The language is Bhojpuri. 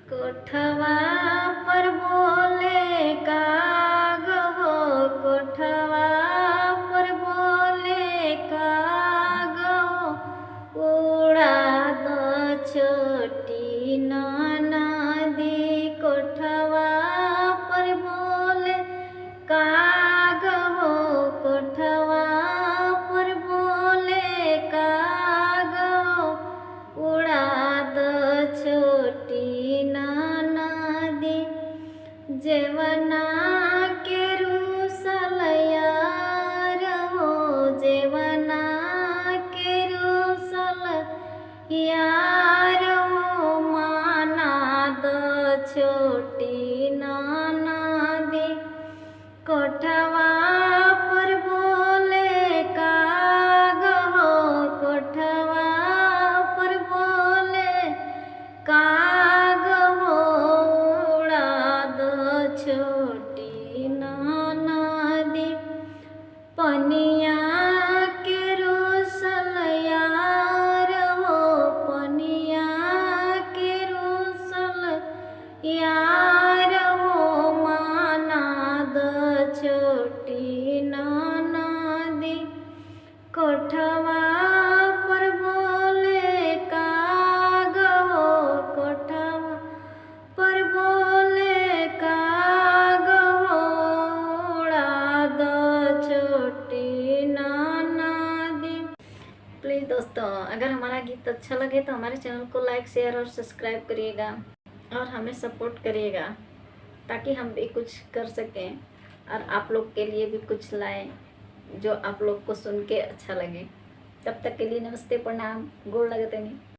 कोठवा पर बोले काग हो, कोठवा पर बोले काग हो, उड़ा दो छोटी ननदी। कोठवा पर बोले काग हो, कोठवा पर बोले काग हो, उड़ा दो छोटी ननदी। जेवना के रूसल यार हो, जेवना के रूसल यार हो, माना दो छोटी ननदी। कोठवा पर बोले काग हो, कोठवा पर बोले काग हो, उड़ा दो छोटी ननदी। पनिया के रूसल यार हो, पनिया के रूसल यार हो, माना दो छोटी ननदी। कोठवा पर बोले काग हो, कोठवा पर बोले काग हो, उड़ा दो छोटी ननदी। प्लीज़ दोस्तों, अगर हमारा गीत अच्छा लगे तो हमारे चैनल को लाइक, शेयर और सब्सक्राइब करिएगा और हमें सपोर्ट करिएगा ताकि हम भी कुछ कर सकें और आप लोग के लिए भी कुछ लाएं जो आप लोग को सुन के अच्छा लगे। तब तक के लिए नमस्ते, प्रणाम, गोड़ लगते नहीं।